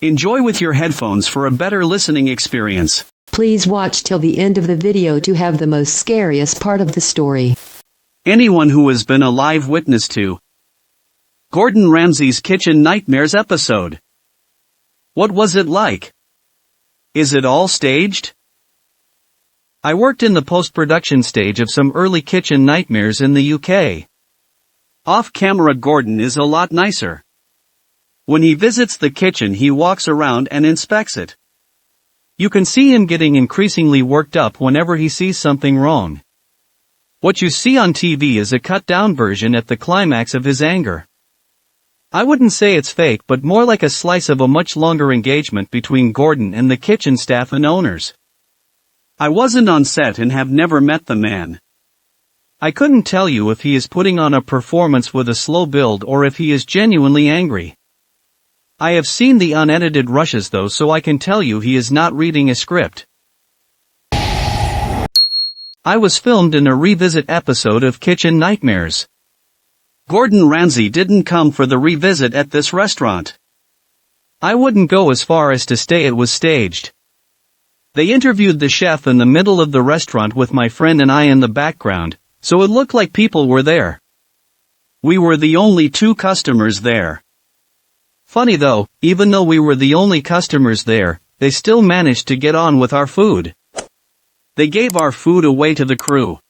Enjoy with your headphones for a better listening experience. Please watch till the end of the video to have the most scariest part of the story. Anyone who has been a live witness to Gordon Ramsay's Kitchen Nightmares episode. What was it like? Is it all staged? I worked in the post-production stage of some early Kitchen Nightmares in the UK. Off-camera Gordon is a lot nicer. When he visits the kitchen, he walks around and inspects it. You can see him getting increasingly worked up whenever he sees something wrong. What you see on TV is a cut-down version at the climax of his anger. I wouldn't say it's fake, but more like a slice of a much longer engagement between Gordon and the kitchen staff and owners. I wasn't on set and have never met the man. I couldn't tell you if he is putting on a performance with a slow build or if he is genuinely angry. I have seen the unedited rushes though, so I can tell you he is not reading a script. I was filmed in a revisit episode of Kitchen Nightmares. Gordon Ramsay didn't come for the revisit at this restaurant. I wouldn't go as far as to say it was staged. They interviewed the chef in the middle of the restaurant with my friend and I in the background, so it looked like people were there. We were the only two customers there. Funny though, even though we were the only customers there, they still managed to get on with our food. They gave our food away to the crew.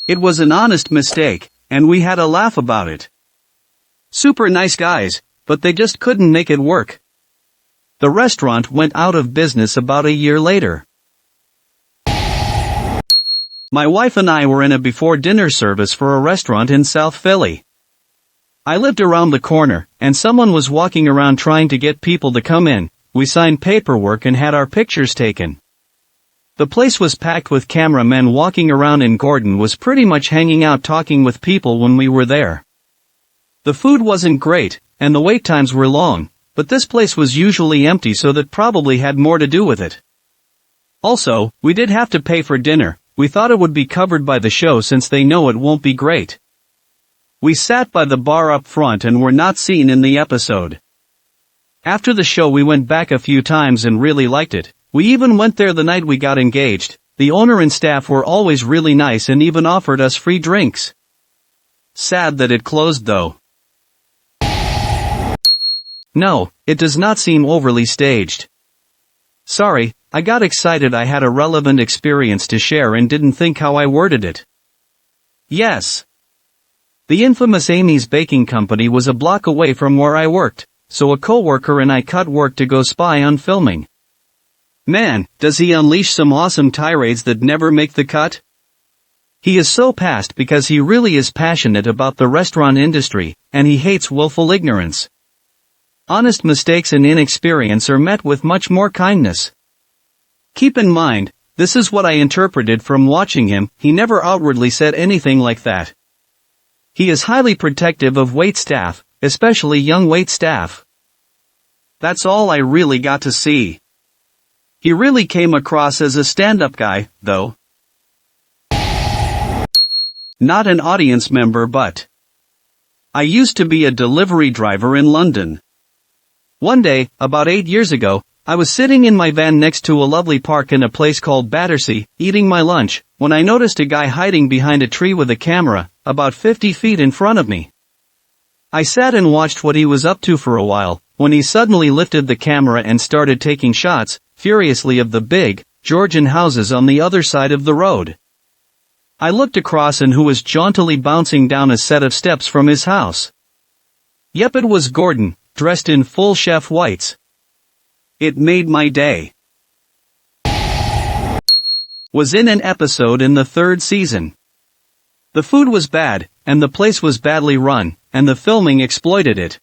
It was an honest mistake, and we had a laugh about it. Super nice guys, but they just couldn't make it work. The restaurant went out of business about a year later. My wife and I were in a before-dinner service for a restaurant in South Philly. I lived around the corner, and someone was walking around trying to get people to come in. We signed paperwork and had our pictures taken. The place was packed with cameramen walking around, and Gordon was pretty much hanging out talking with people when we were there. The food wasn't great, and the wait times were long, but this place was usually empty, so that probably had more to do with it. Also, we did have to pay for dinner. We thought it would be covered by the show since they know it won't be great. We sat by the bar up front and were not seen in the episode. After the show we went back a few times and really liked it. We even went there the night we got engaged. The owner and staff were always really nice and even offered us free drinks. Sad that it closed though. No, it does not seem overly staged. Sorry, I got excited. I had a relevant experience to share and didn't think how I worded it. Yes. The infamous Amy's Baking Company was a block away from where I worked, so a coworker and I cut work to go spy on filming. Man, does he unleash some awesome tirades that never make the cut? He is so past because he really is passionate about the restaurant industry, and he hates willful ignorance. Honest mistakes and inexperience are met with much more kindness. Keep in mind, this is what I interpreted from watching him. He never outwardly said anything like that. He is highly protective of wait staff, especially young wait staff. That's all I really got to see. He really came across as a stand-up guy, though. Not an audience member, but I used to be a delivery driver in London. One day, about 8 years ago, I was sitting in my van next to a lovely park in a place called Battersea, eating my lunch, when I noticed a guy hiding behind a tree with a camera, about 50 feet in front of me. I sat and watched what he was up to for a while, when he suddenly lifted the camera and started taking shots, furiously, of the big, Georgian houses on the other side of the road. I looked across and who was jauntily bouncing down a set of steps from his house. Yep, it was Gordon, dressed in full chef whites. It made my day. Was in an episode in the 3rd season. The food was bad, and the place was badly run, and the filming exploited it.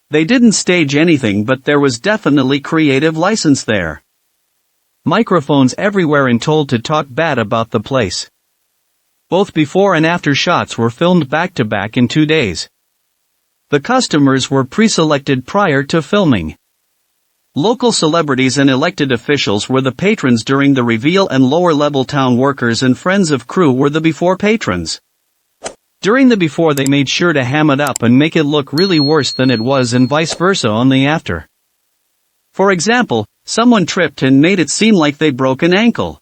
They didn't stage anything, but there was definitely creative license there. Microphones everywhere and told to talk bad about the place. Both before and after shots were filmed back to back in 2 days. The customers were pre-selected prior to filming. Local celebrities and elected officials were the patrons during the reveal, and lower-level town workers and friends of crew were the before patrons. During the before they made sure to ham it up and make it look really worse than it was, and vice versa on the after. For example, someone tripped and made it seem like they broke an ankle.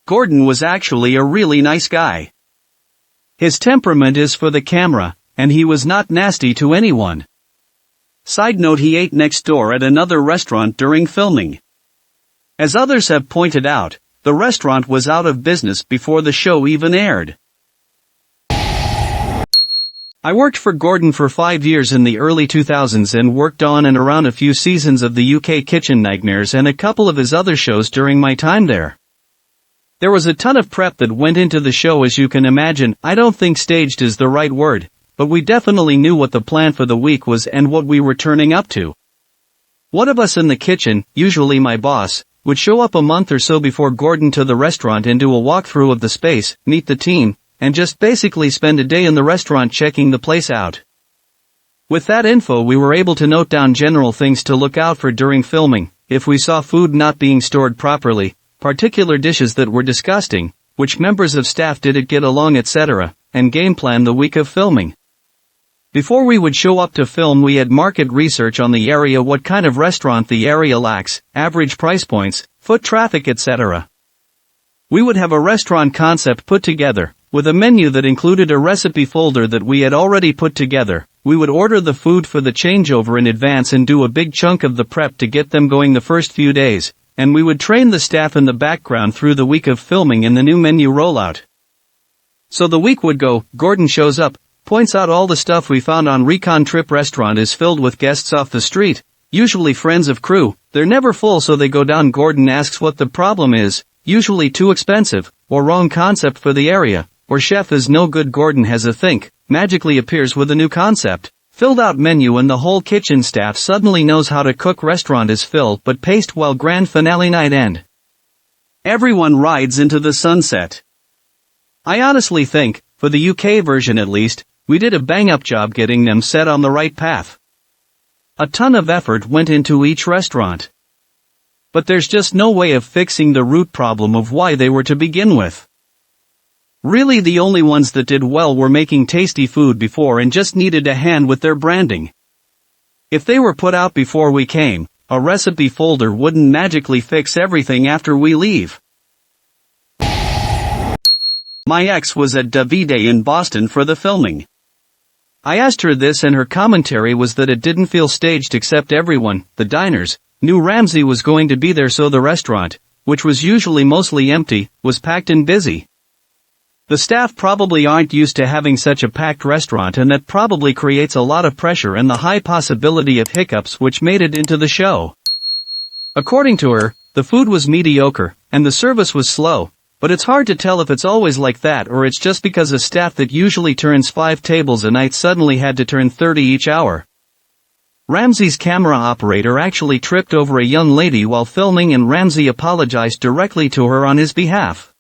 Gordon was actually a really nice guy. His temperament is for the camera, and he was not nasty to anyone. Side note: he ate next door at another restaurant during filming. As others have pointed out, the restaurant was out of business before the show even aired. I worked for Gordon for 5 years in the early 2000s and worked on and around a few seasons of the UK Kitchen Nightmares and a couple of his other shows during my time there. There was a ton of prep that went into the show, as you can imagine. I don't think staged is the right word, but we definitely knew what the plan for the week was and what we were turning up to. One of us in the kitchen, usually my boss, would show up a month or so before Gordon to the restaurant and do a walkthrough of the space, meet the team, and just basically spend a day in the restaurant checking the place out. With that info, we were able to note down general things to look out for during filming: if we saw food not being stored properly, particular dishes that were disgusting, which members of staff didn't get along, etc., and game plan the week of filming. Before we would show up to film, we had market research on the area, what kind of restaurant the area lacks, average price points, foot traffic, etc. We would have a restaurant concept put together, with a menu that included a recipe folder that we had already put together. We would order the food for the changeover in advance and do a big chunk of the prep to get them going the first few days, and we would train the staff in the background through the week of filming in the new menu rollout. So the week would go, Gordon shows up, points out all the stuff we found on Recon Trip restaurant is filled with guests off the street, usually friends of crew. They're never full, so they go down. Gordon asks what the problem is, usually too expensive, or wrong concept for the area, or chef is no good. Gordon has a think, magically appears with a new concept, filled out menu, and the whole kitchen staff suddenly knows how to cook. Restaurant is filled but paced well. Grand finale night end. Everyone rides into the sunset. I honestly think, for the UK version at least, we did a bang-up job getting them set on the right path. A ton of effort went into each restaurant. But there's just no way of fixing the root problem of why they were to begin with. Really, the only ones that did well were making tasty food before and just needed a hand with their branding. If they were put out before we came, a recipe folder wouldn't magically fix everything after we leave. My ex was at Davide in Boston for the filming. I asked her this, and her commentary was that it didn't feel staged, except everyone, the diners, knew Ramsey was going to be there, so the restaurant, which was usually mostly empty, was packed and busy. The staff probably aren't used to having such a packed restaurant, and that probably creates a lot of pressure and the high possibility of hiccups, which made it into the show. According to her, the food was mediocre, and the service was slow. But it's hard to tell if it's always like that or it's just because a staff that usually turns 5 tables a night suddenly had to turn 30 each hour. Ramsey's camera operator actually tripped over a young lady while filming, and Ramsey apologized directly to her on his behalf.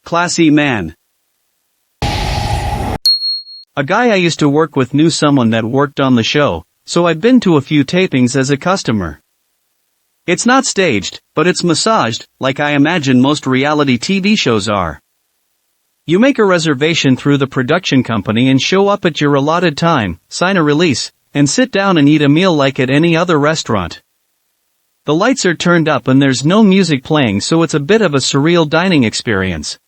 Classy man. A guy I used to work with knew someone that worked on the show, so I've been to a few tapings as a customer. It's not staged, but it's massaged, like I imagine most reality TV shows are. You make a reservation through the production company and show up at your allotted time, sign a release, and sit down and eat a meal like at any other restaurant. The lights are turned up and there's no music playing, so it's a bit of a surreal dining experience.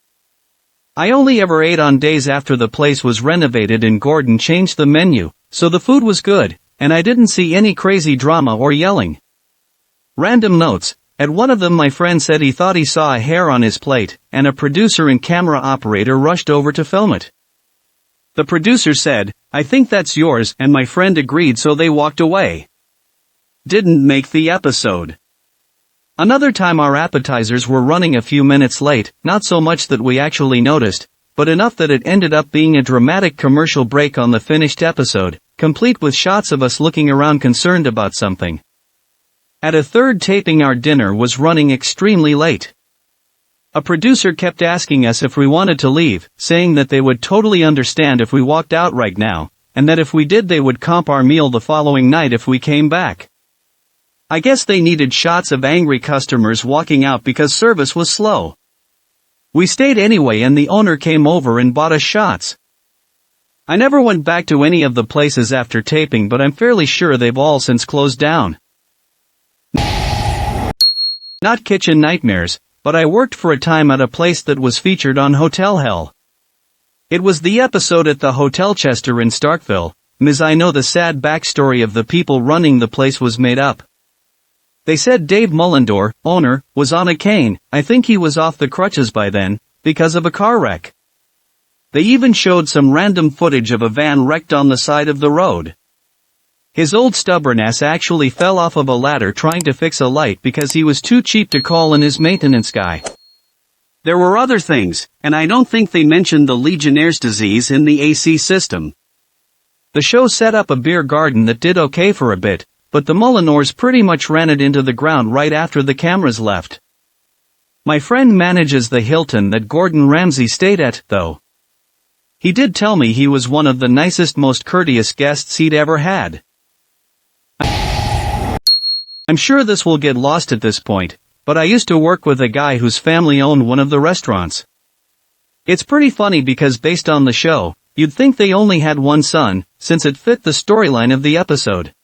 I only ever ate on days after the place was renovated and Gordon changed the menu, so the food was good, and I didn't see any crazy drama or yelling. Random notes: at one of them my friend said he thought he saw a hair on his plate, and a producer and camera operator rushed over to film it. The producer said, "I think that's yours," and my friend agreed, so they walked away. Didn't make the episode. Another time our appetizers were running a few minutes late, not so much that we actually noticed, but enough that it ended up being a dramatic commercial break on the finished episode, complete with shots of us looking around concerned about something. At a third taping our dinner was running extremely late. A producer kept asking us if we wanted to leave, saying that they would totally understand if we walked out right now, and that if we did they would comp our meal the following night if we came back. I guess they needed shots of angry customers walking out because service was slow. We stayed anyway, and the owner came over and bought us shots. I never went back to any of the places after taping, but I'm fairly sure they've all since closed down. Not kitchen nightmares, but I worked for a time at a place that was featured on Hotel Hell. It was the episode at the Hotel Chester in Starkville. Ms. I know the sad backstory of the people running the place was made up. They said Dave Mullendore, owner, was on a cane. I think he was off the crutches by then, because of a car wreck. They even showed some random footage of a van wrecked on the side of the road. His old stubborn ass actually fell off of a ladder trying to fix a light because he was too cheap to call in his maintenance guy. There were other things, and I don't think they mentioned the Legionnaire's disease in the AC system. The show set up a beer garden that did okay for a bit, but the Mullendores pretty much ran it into the ground right after the cameras left. My friend manages the Hilton that Gordon Ramsay stayed at, though. He did tell me he was one of the nicest, most courteous guests he'd ever had. I'm sure this will get lost at this point, but I used to work with a guy whose family owned one of the restaurants. It's pretty funny because based on the show, you'd think they only had one son, since it fit the storyline of the episode.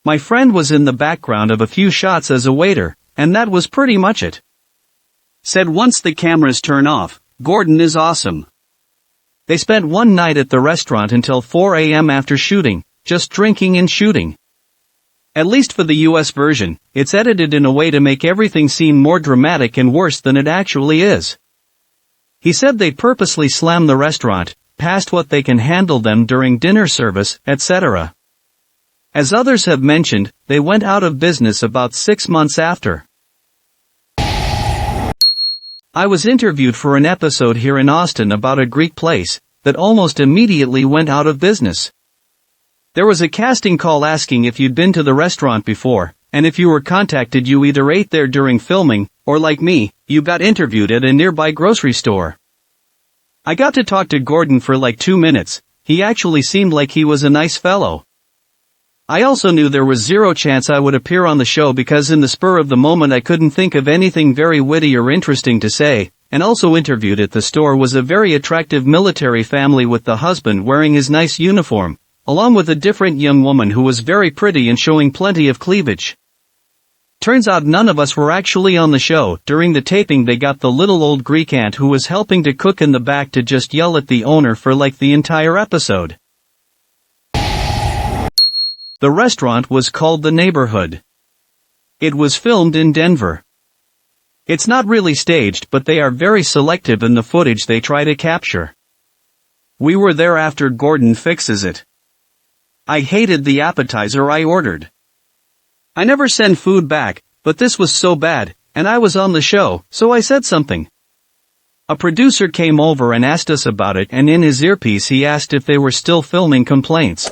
My friend was in the background of a few shots as a waiter, and that was pretty much it. Said once the cameras turn off, Gordon is awesome. They spent one night at the restaurant until 4 a.m. after shooting, just drinking and shooting. At least for the US version, it's edited in a way to make everything seem more dramatic and worse than it actually is. He said they purposely slammed the restaurant, past what they can handle them during dinner service, etc. As others have mentioned, they went out of business about 6 months after. I was interviewed for an episode here in Austin about a Greek place that almost immediately went out of business. There was a casting call asking if you'd been to the restaurant before, and if you were contacted you either ate there during filming, or like me, you got interviewed at a nearby grocery store. I got to talk to Gordon for like 2 minutes. He actually seemed like he was a nice fellow. I also knew there was zero chance I would appear on the show because in the spur of the moment I couldn't think of anything very witty or interesting to say, and also interviewed at the store was a very attractive military family with the husband wearing his nice uniform, along with a different young woman who was very pretty and showing plenty of cleavage. Turns out none of us were actually on the show. During the taping they got the little old Greek aunt who was helping to cook in the back to just yell at the owner for like the entire episode. The restaurant was called The Neighborhood. It was filmed in Denver. It's not really staged, but they are very selective in the footage they try to capture. We were there after Gordon fixes it. I hated the appetizer I ordered. I never send food back, but this was so bad, and I was on the show, so I said something. A producer came over and asked us about it, and in his earpiece he asked if they were still filming complaints.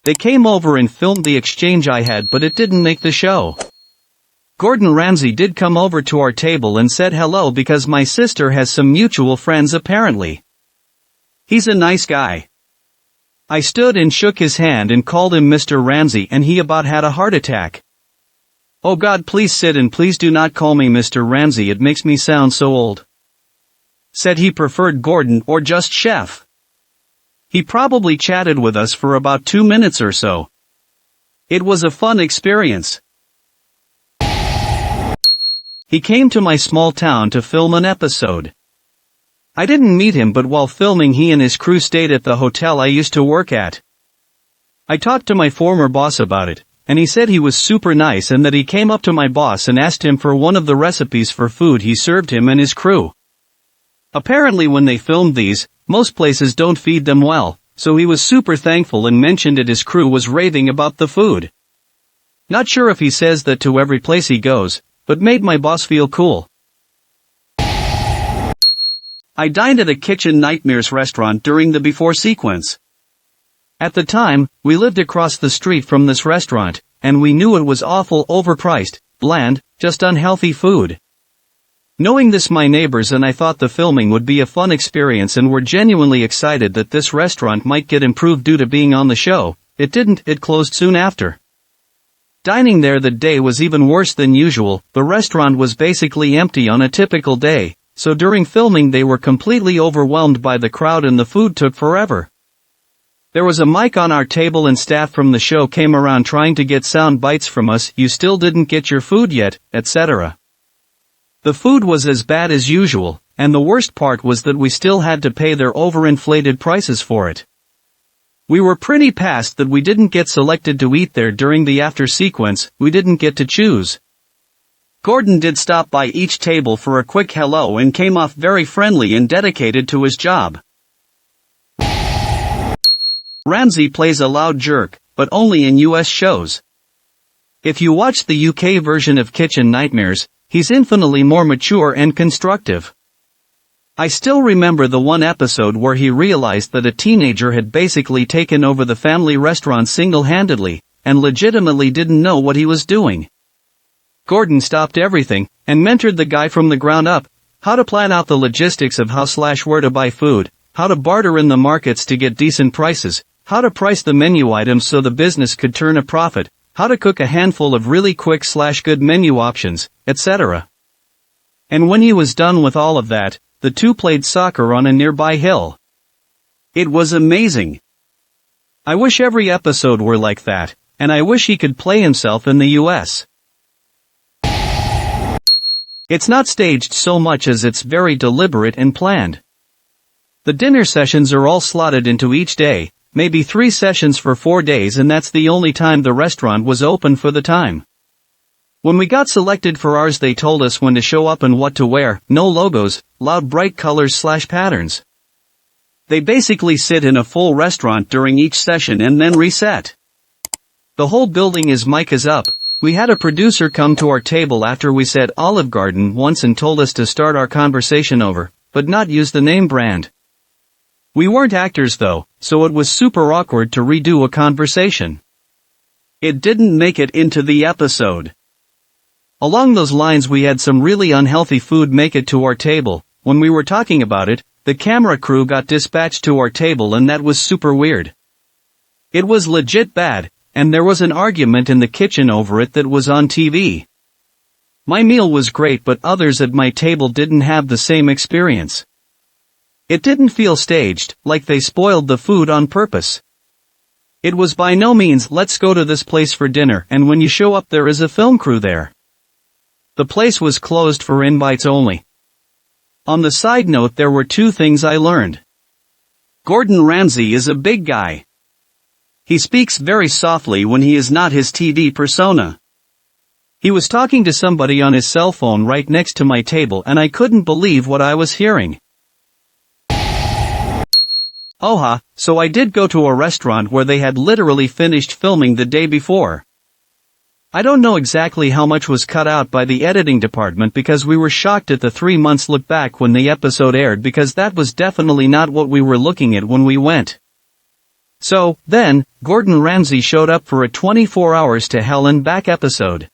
They came over and filmed the exchange I had, but it didn't make the show. Gordon Ramsay did come over to our table and said hello because my sister has some mutual friends apparently. He's a nice guy. I stood and shook his hand and called him Mr. Ramsay and he about had a heart attack. Oh God, please sit and please do not call me Mr. Ramsay, it makes me sound so old. Said he preferred Gordon or just Chef. He probably chatted with us for about 2 minutes or so. It was a fun experience. He came to my small town to film an episode. I didn't meet him, but while filming he and his crew stayed at the hotel I used to work at. I talked to my former boss about it, and he said he was super nice and that he came up to my boss and asked him for one of the recipes for food he served him and his crew. Apparently when they filmed these, most places don't feed them well, so he was super thankful and mentioned that his crew was raving about the food. Not sure if he says that to every place he goes, but made my boss feel cool. I dined at a Kitchen Nightmares restaurant during the before sequence. At the time, we lived across the street from this restaurant, and we knew it was awful, overpriced, bland, just unhealthy food. Knowing this, my neighbors and I thought the filming would be a fun experience and were genuinely excited that this restaurant might get improved due to being on the show. It didn't, it closed soon after. Dining there that day was even worse than usual. The restaurant was basically empty on a typical day, so during filming they were completely overwhelmed by the crowd and the food took forever. There was a mic on our table and staff from the show came around trying to get sound bites from us, "You still didn't get your food yet," etc. The food was as bad as usual, and the worst part was that we still had to pay their overinflated prices for it. We were pretty pissed that we didn't get selected to eat there during the after sequence. We didn't get to choose. Gordon did stop by each table for a quick hello and came off very friendly and dedicated to his job. Ramsey plays a loud jerk, but only in US shows. If you watch the UK version of Kitchen Nightmares, he's infinitely more mature and constructive. I still remember the one episode where he realized that a teenager had basically taken over the family restaurant single-handedly, and legitimately didn't know what he was doing. Gordon stopped everything, and mentored the guy from the ground up, how to plan out the logistics of how/where to buy food, how to barter in the markets to get decent prices, how to price the menu items so the business could turn a profit, how to cook a handful of really quick/good menu options, etc. And when he was done with all of that, the two played soccer on a nearby hill. It was amazing. I wish every episode were like that, and I wish he could play himself in the US. It's not staged so much as it's very deliberate and planned. The dinner sessions are all slotted into each day, maybe 3 sessions for 4 days, and that's the only time the restaurant was open for the time. When we got selected for ours, they told us when to show up and what to wear, no logos, loud bright colors/patterns. They basically sit in a full restaurant during each session and then reset. The whole building is mic is up. We had a producer come to our table after we said Olive Garden once and told us to start our conversation over, but not use the name brand. We weren't actors though, so it was super awkward to redo a conversation. It didn't make it into the episode. Along those lines, we had some really unhealthy food make it to our table. When we were talking about it, the camera crew got dispatched to our table, and that was super weird. It was legit bad, and there was an argument in the kitchen over it that was on TV. My meal was great, but others at my table didn't have the same experience. It didn't feel staged, like they spoiled the food on purpose. It was by no means, "Let's go to this place for dinner," and when you show up there is a film crew there. The place was closed for invites only. On the side note, there were 2 things I learned. Gordon Ramsay is a big guy. He speaks very softly when he is not his TV persona. He was talking to somebody on his cell phone right next to my table, and I couldn't believe what I was hearing. So I did go to a restaurant where they had literally finished filming the day before. I don't know exactly how much was cut out by the editing department, because we were shocked at the 3 months look back when the episode aired, because that was definitely not what we were looking at when we went. So, then, Gordon Ramsay showed up for a 24 hours to hell and back episode.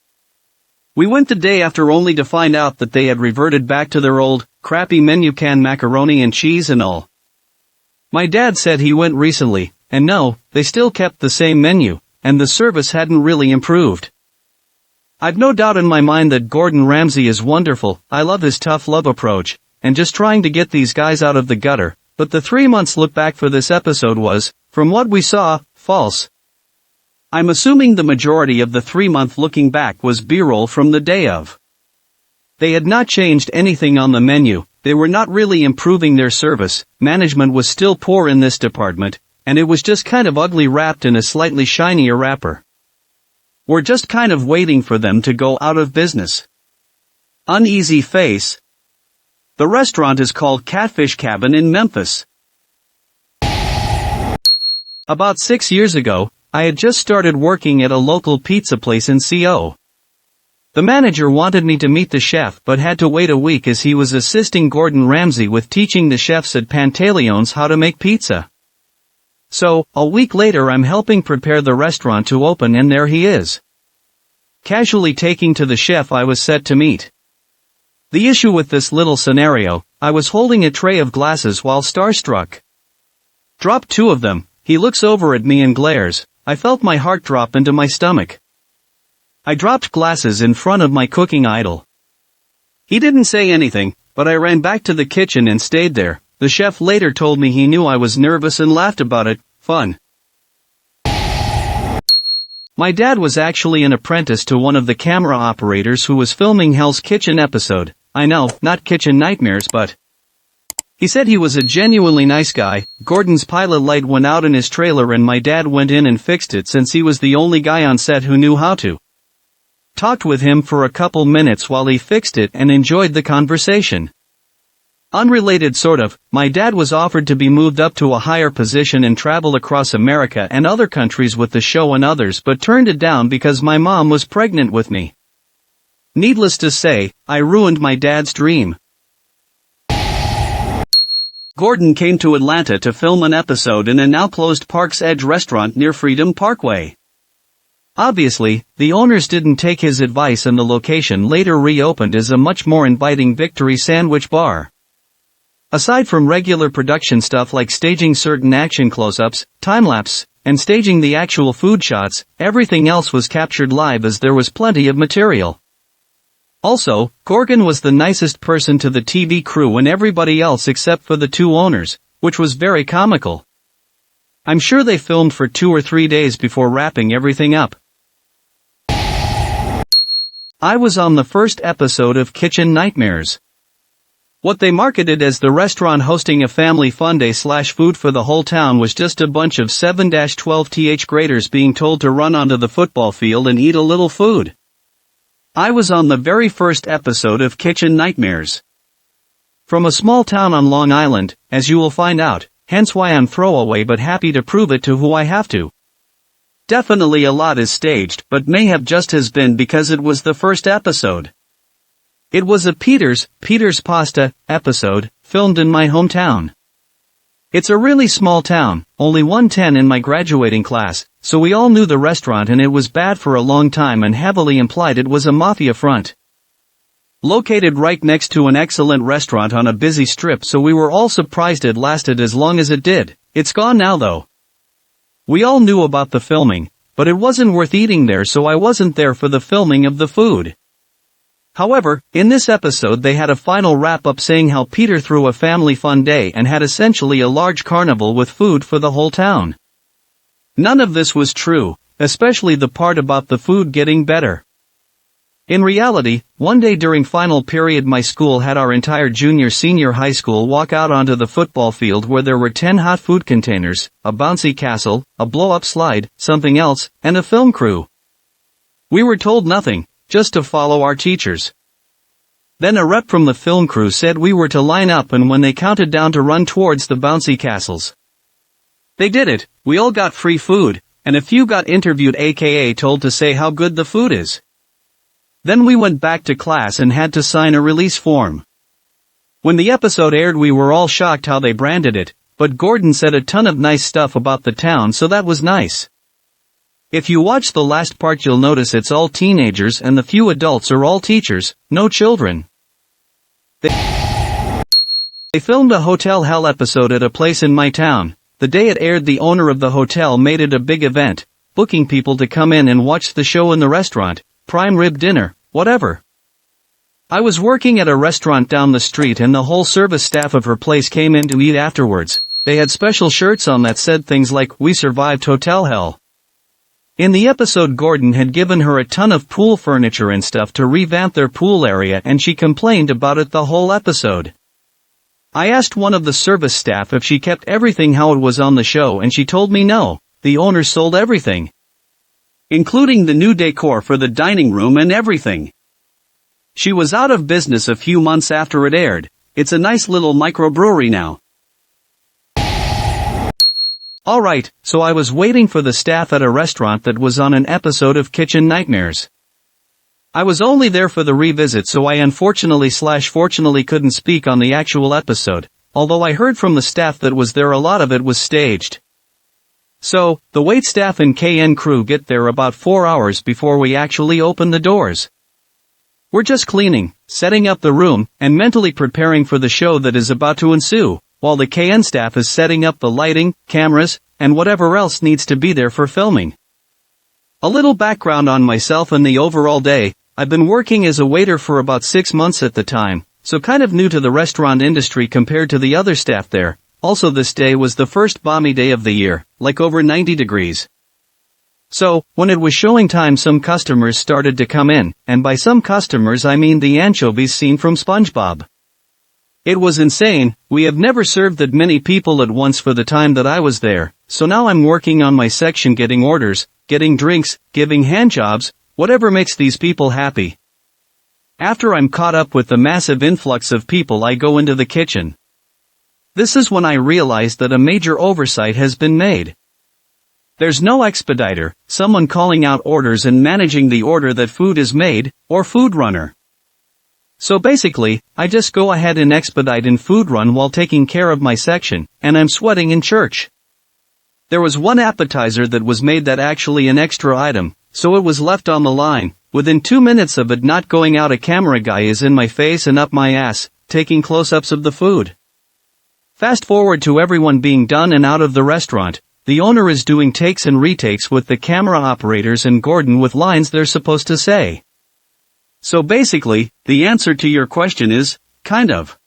We went the day after only to find out that they had reverted back to their old, crappy menu, canned macaroni and cheese and all. My dad said he went recently, and no, they still kept the same menu, and the service hadn't really improved. I've no doubt in my mind that Gordon Ramsay is wonderful. I love his tough love approach, and just trying to get these guys out of the gutter, but the 3 months look back for this episode was, from what we saw, false. I'm assuming the majority of the 3-month looking back was B-roll from the day of. They had not changed anything on the menu, they were not really improving their service, management was still poor in this department, and it was just kind of ugly wrapped in a slightly shinier wrapper. We're just kind of waiting for them to go out of business. Uneasy face. The restaurant is called Catfish Cabin in Memphis. About 6 years ago, I had just started working at a local pizza place in CO. The manager wanted me to meet the chef, but had to wait a week as he was assisting Gordon Ramsay with teaching the chefs at Pantaleone's how to make pizza. So, a week later I'm helping prepare the restaurant to open, and there he is. Casually taking to the chef I was set to meet. The issue with this little scenario, I was holding a tray of glasses while starstruck. Dropped 2 of them, he looks over at me and glares. I felt my heart drop into my stomach. I dropped glasses in front of my cooking idol. He didn't say anything, but I ran back to the kitchen and stayed there. The chef later told me he knew I was nervous and laughed about it. Fun. My dad was actually an apprentice to one of the camera operators who was filming Hell's Kitchen episode. I know, not Kitchen Nightmares, but he said he was a genuinely nice guy. Gordon's pilot light went out in his trailer and my dad went in and fixed it since he was the only guy on set who knew how to. Talked with him for a couple minutes while he fixed it and enjoyed the conversation. Unrelated sort of, my dad was offered to be moved up to a higher position and travel across America and other countries with the show and others but turned it down because my mom was pregnant with me. Needless to say, I ruined my dad's dream. Gordon came to Atlanta to film an episode in a now-closed Park's Edge restaurant near Freedom Parkway. Obviously, the owners didn't take his advice and the location later reopened as a much more inviting Victory Sandwich Bar. Aside from regular production stuff like staging certain action close-ups, time-lapse, and staging the actual food shots, everything else was captured live as there was plenty of material. Also, Gorgon was the nicest person to the TV crew and everybody else except for the two owners, which was very comical. I'm sure they filmed for 2 or 3 days before wrapping everything up. I was on the first episode of Kitchen Nightmares. What they marketed as the restaurant hosting a family fun day / food for the whole town was just a bunch of 7-12th graders being told to run onto the football field and eat a little food. I was on the very first episode of Kitchen Nightmares. From a small town on Long Island, as you will find out, hence why I'm throwaway but happy to prove it to who I have to. Definitely a lot is staged, but may have just has been because it was the first episode. It was a Peter's Pasta, episode, filmed in my hometown. It's a really small town, only 110 in my graduating class, so we all knew the restaurant and it was bad for a long time and heavily implied it was a mafia front. Located right next to an excellent restaurant on a busy strip, so we were all surprised it lasted as long as it did. It's gone now though. We all knew about the filming, but it wasn't worth eating there, so I wasn't there for the filming of the food. However, in this episode they had a final wrap-up saying how Peter threw a family fun day and had essentially a large carnival with food for the whole town. None of this was true, especially the part about the food getting better. In reality, one day during final period my school had our entire junior-senior high school walk out onto the football field where there were 10 hot food containers, a bouncy castle, a blow-up slide, something else, and a film crew. We were told nothing, just to follow our teachers. Then a rep from the film crew said we were to line up and when they counted down to run towards the bouncy castles. They did it, we all got free food, and a few got interviewed aka told to say how good the food is. Then we went back to class and had to sign a release form. When the episode aired we were all shocked how they branded it, but Gordon said a ton of nice stuff about the town, so that was nice. If you watch the last part you'll notice it's all teenagers and the few adults are all teachers, no children. They filmed a Hotel Hell episode at a place in my town. The day it aired the owner of the hotel made it a big event, booking people to come in and watch the show in the restaurant, prime rib dinner, whatever. I was working at a restaurant down the street and the whole service staff of her place came in to eat afterwards. They had special shirts on that said things like, "We survived Hotel Hell." In the episode Gordon had given her a ton of pool furniture and stuff to revamp their pool area and she complained about it the whole episode. I asked one of the service staff if she kept everything how it was on the show and she told me no, the owner sold everything. Including the new decor for the dining room and everything. She was out of business a few months after it aired. It's a nice little microbrewery now. Alright, so I was waiting for the staff at a restaurant that was on an episode of Kitchen Nightmares. I was only there for the revisit, so I unfortunately/fortunately couldn't speak on the actual episode, although I heard from the staff that was there a lot of it was staged. So, the wait staff and KN crew get there about 4 hours before we actually open the doors. We're just cleaning, setting up the room, and mentally preparing for the show that is about to ensue, while the KN staff is setting up the lighting, cameras, and whatever else needs to be there for filming. A little background on myself and the overall day. I've been working as a waiter for about 6 months at the time, so kind of new to the restaurant industry compared to the other staff there. Also this day was the first balmy day of the year, like over 90 degrees. So, when it was showing time, some customers started to come in, and by some customers I mean the anchovies scene from SpongeBob. It was insane. We have never served that many people at once for the time that I was there, so now I'm working on my section, getting orders, getting drinks, giving handjobs, whatever makes these people happy. After I'm caught up with the massive influx of people, I go into the kitchen. This is when I realized that a major oversight has been made. There's no expediter, someone calling out orders and managing the order that food is made, or food runner. So basically, I just go ahead and expedite in food run while taking care of my section, and I'm sweating in church. There was one appetizer that was made that actually an extra item, so it was left on the line. Within 2 minutes of it not going out, a camera guy is in my face and up my ass, taking close-ups of the food. Fast forward to everyone being done and out of the restaurant. The owner is doing takes and retakes with the camera operators and Gordon with lines they're supposed to say. So basically, the answer to your question is, kind of.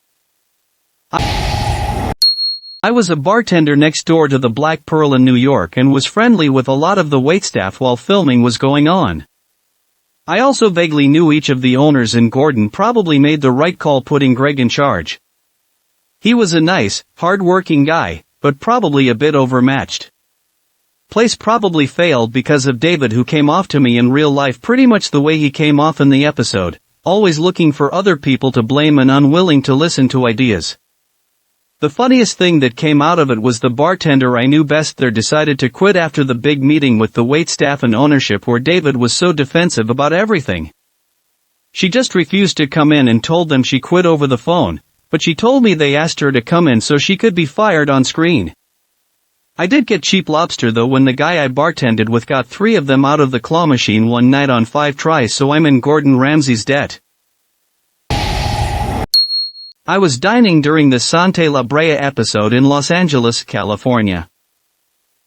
I was a bartender next door to the Black Pearl in New York and was friendly with a lot of the waitstaff while filming was going on. I also vaguely knew each of the owners, and Gordon probably made the right call putting Greg in charge. He was a nice, hard-working guy, but probably a bit overmatched. Place probably failed because of David, who came off to me in real life pretty much the way he came off in the episode, always looking for other people to blame and unwilling to listen to ideas. The funniest thing that came out of it was the bartender I knew best there decided to quit after the big meeting with the waitstaff and ownership where David was so defensive about everything. She just refused to come in and told them she quit over the phone, but she told me they asked her to come in so she could be fired on screen. I did get cheap lobster though when the guy I bartended with got 3 of them out of the claw machine one night on 5 tries, so I'm in Gordon Ramsay's debt. I was dining during the Sante La Brea episode in Los Angeles, California.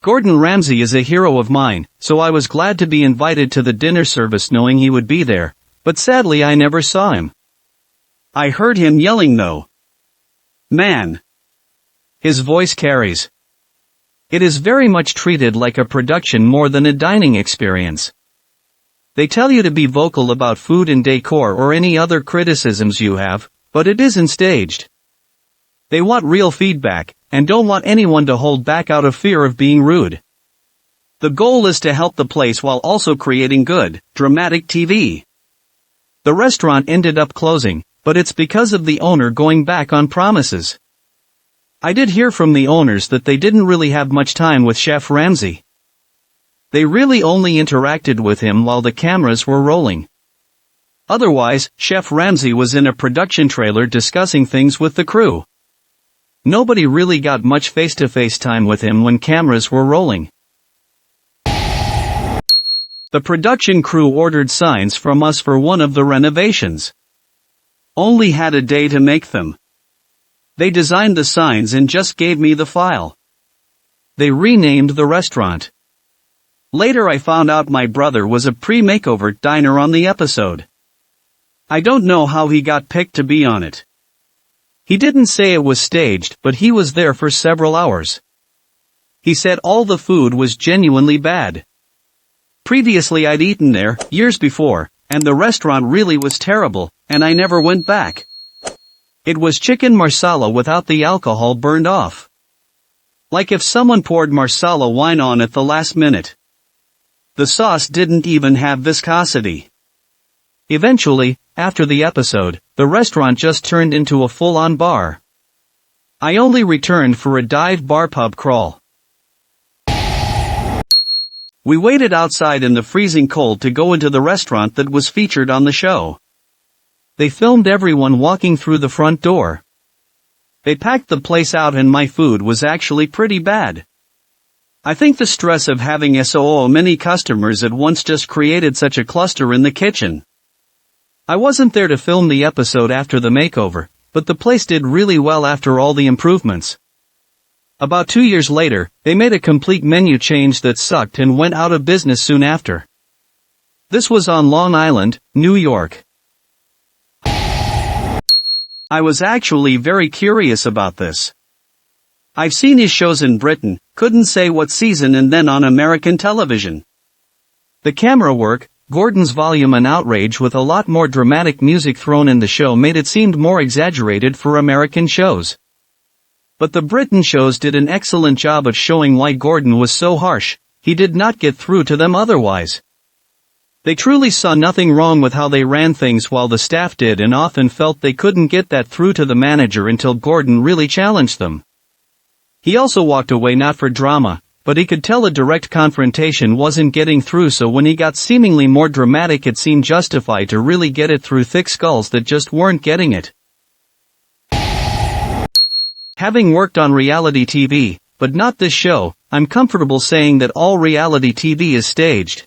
Gordon Ramsay is a hero of mine, so I was glad to be invited to the dinner service knowing he would be there, but sadly I never saw him. I heard him yelling though. Man! His voice carries. It is very much treated like a production more than a dining experience. They tell you to be vocal about food and decor or any other criticisms you have, but it isn't staged. They want real feedback, and don't want anyone to hold back out of fear of being rude. The goal is to help the place while also creating good, dramatic TV. The restaurant ended up closing, but it's because of the owner going back on promises. I did hear from the owners that they didn't really have much time with Chef Ramsay. They really only interacted with him while the cameras were rolling. Otherwise, Chef Ramsay was in a production trailer discussing things with the crew. Nobody really got much face-to-face time with him when cameras were rolling. The production crew ordered signs from us for one of the renovations. Only had a day to make them. They designed the signs and just gave me the file. They renamed the restaurant. Later I found out my brother was a pre-makeover diner on the episode. I don't know how he got picked to be on it. He didn't say it was staged, but he was there for several hours. He said all the food was genuinely bad. Previously I'd eaten there, years before, and the restaurant really was terrible, and I never went back. It was chicken marsala without the alcohol burned off. Like if someone poured marsala wine on at the last minute. The sauce didn't even have viscosity. Eventually, after the episode, the restaurant just turned into a full-on bar. I only returned for a dive bar pub crawl. We waited outside in the freezing cold to go into the restaurant that was featured on the show. They filmed everyone walking through the front door. They packed the place out and my food was actually pretty bad. I think the stress of having so many customers at once just created such a cluster in the kitchen. I wasn't there to film the episode after the makeover, but the place did really well after all the improvements. About 2 years later, they made a complete menu change that sucked and went out of business soon after. This was on Long Island, New York. I was actually very curious about this. I've seen his shows in Britain, couldn't say what season, and then on American television. The camera work, Gordon's volume and outrage with a lot more dramatic music thrown in the show made it seem more exaggerated for American shows. But the Britain shows did an excellent job of showing why Gordon was so harsh. He did not get through to them otherwise. They truly saw nothing wrong with how they ran things while the staff did, and often felt they couldn't get that through to the manager until Gordon really challenged them. He also walked away not for drama, but he could tell a direct confrontation wasn't getting through, so when he got seemingly more dramatic it seemed justified to really get it through thick skulls that just weren't getting it. Having worked on reality TV, but not this show, I'm comfortable saying that all reality TV is staged.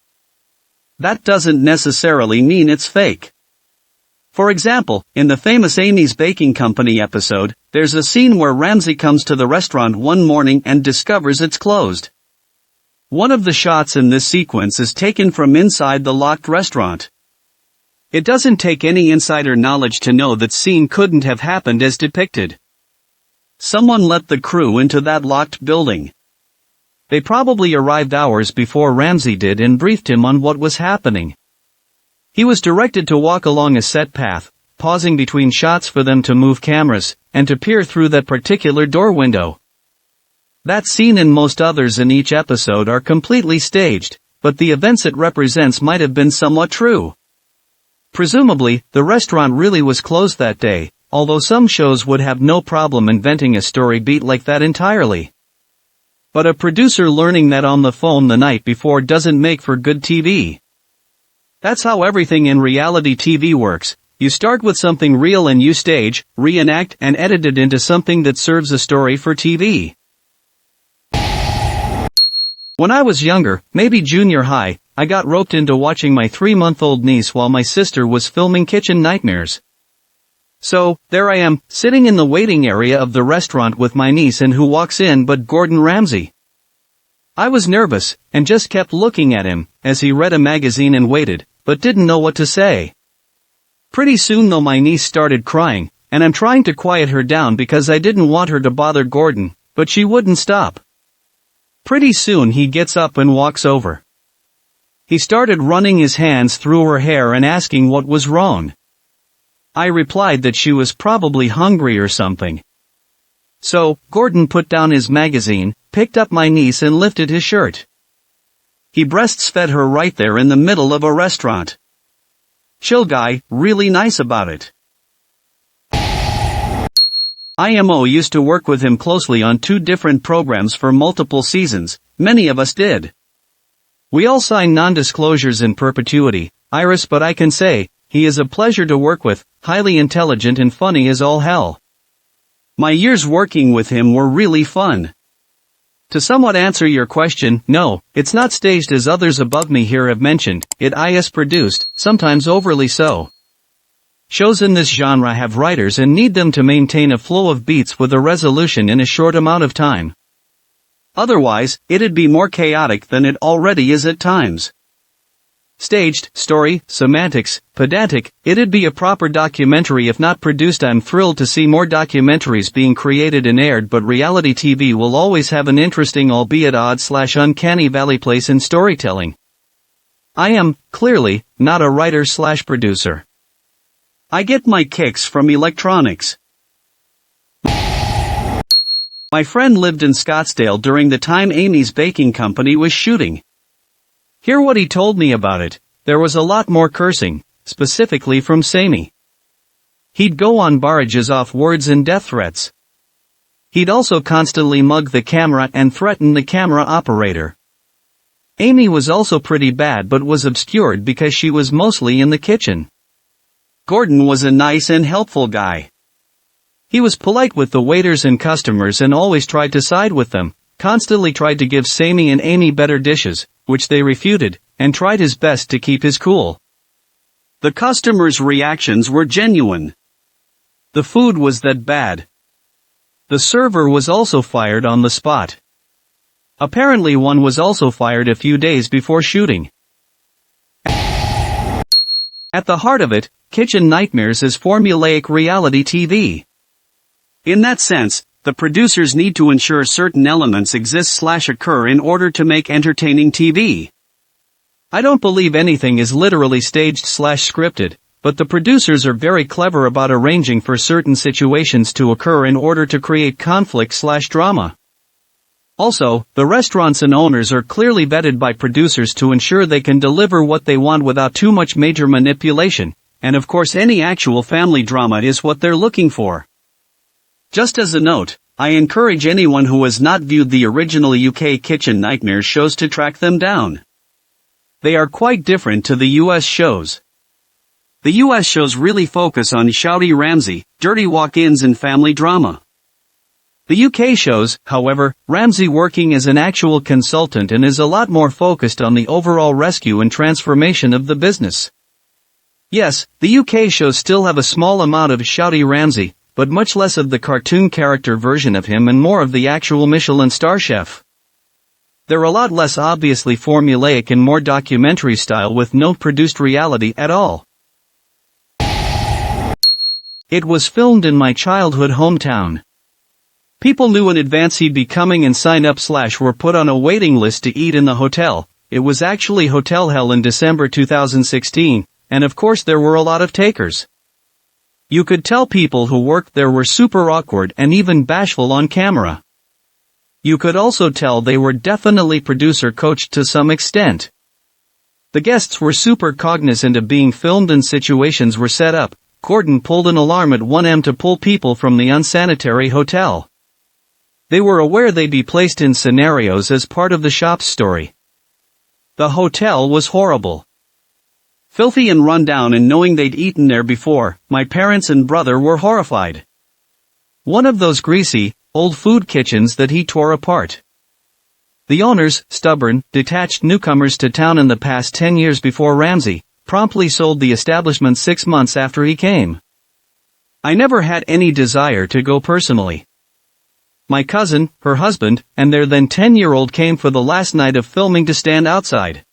That doesn't necessarily mean it's fake. For example, in the famous Amy's Baking Company episode, there's a scene where Ramsey comes to the restaurant one morning and discovers it's closed. One of the shots in this sequence is taken from inside the locked restaurant. It doesn't take any insider knowledge to know that scene couldn't have happened as depicted. Someone let the crew into that locked building. They probably arrived hours before Ramsey did and briefed him on what was happening. He was directed to walk along a set path, pausing between shots for them to move cameras, and to peer through that particular door window. That scene and most others in each episode are completely staged, but the events it represents might have been somewhat true. Presumably, the restaurant really was closed that day, although some shows would have no problem inventing a story beat like that entirely. But a producer learning that on the phone the night before doesn't make for good TV. That's how everything in reality TV works. You start with something real and you stage, reenact, and edit it into something that serves a story for TV. When I was younger, maybe junior high, I got roped into watching my 3-month-old niece while my sister was filming Kitchen Nightmares. So, there I am, sitting in the waiting area of the restaurant with my niece, and who walks in but Gordon Ramsay. I was nervous, and just kept looking at him, as he read a magazine and waited, but didn't know what to say. Pretty soon though my niece started crying, and I'm trying to quiet her down because I didn't want her to bother Gordon, but she wouldn't stop. Pretty soon he gets up and walks over. He started running his hands through her hair and asking what was wrong. I replied that she was probably hungry or something. So, Gordon put down his magazine, picked up my niece and lifted his shirt. He breastfed her right there in the middle of a restaurant. Chill guy, really nice about it. IMO used to work with him closely on 2 different programs for multiple seasons, many of us did. We all signed non-disclosures in perpetuity, Iris, but I can say, he is a pleasure to work with, highly intelligent and funny as all hell. My years working with him were really fun. To somewhat answer your question, no, it's not staged as others above me here have mentioned, it is produced, sometimes overly so. Shows in this genre have writers and need them to maintain a flow of beats with a resolution in a short amount of time. Otherwise, it'd be more chaotic than it already is at times. Staged, story, semantics, pedantic, it'd be a proper documentary if not produced. I'm thrilled to see more documentaries being created and aired, but reality TV will always have an interesting albeit odd/uncanny valley place in storytelling. I am, clearly, not a writer/producer. I get my kicks from electronics. My friend lived in Scottsdale during the time Amy's Baking Company was shooting. Hear what he told me about it. There was a lot more cursing, specifically from Sammy. He'd go on barrages off words and death threats. He'd also constantly mug the camera and threaten the camera operator. Amy was also pretty bad but was obscured because she was mostly in the kitchen. Gordon was a nice and helpful guy. He was polite with the waiters and customers and always tried to side with them, constantly tried to give Sammy and Amy better dishes, which they refuted, and tried his best to keep his cool. The customers' reactions were genuine. The food was that bad. The server was also fired on the spot. Apparently one was also fired a few days before shooting. At the heart of it, Kitchen Nightmares is formulaic reality TV. In that sense, the producers need to ensure certain elements exist/occur in order to make entertaining TV. I don't believe anything is literally staged/scripted, but the producers are very clever about arranging for certain situations to occur in order to create conflict/drama. Also, the restaurants and owners are clearly vetted by producers to ensure they can deliver what they want without too much major manipulation, and of course any actual family drama is what they're looking for. Just as a note, I encourage anyone who has not viewed the original UK Kitchen Nightmares shows to track them down. They are quite different to the US shows. The US shows really focus on shouty Ramsey, dirty walk-ins and family drama. The UK shows, however, Ramsey working as an actual consultant and is a lot more focused on the overall rescue and transformation of the business. Yes, the UK shows still have a small amount of shouty Ramsey, but much less of the cartoon character version of him and more of the actual Michelin star chef. They're a lot less obviously formulaic and more documentary style with no produced reality at all. It was filmed in my childhood hometown. People knew in advance he'd be coming and signed up/were put on a waiting list to eat in the hotel. It was actually Hotel Hell in December 2016, and of course there were a lot of takers. You could tell people who worked there were super awkward and even bashful on camera. You could also tell they were definitely producer coached to some extent. The guests were super cognizant of being filmed and situations were set up. Gordon pulled an alarm at 1 a.m. to pull people from the unsanitary hotel. They were aware they'd be placed in scenarios as part of the shop's story. The hotel was horrible. Filthy and run down, and knowing they'd eaten there before, my parents and brother were horrified. One of those greasy, old food kitchens that he tore apart. The owners, stubborn, detached newcomers to town in the past 10 years before Ramsey, promptly sold the establishment 6 months after he came. I never had any desire to go personally. My cousin, her husband, and their then 10-year-old came for the last night of filming to stand outside.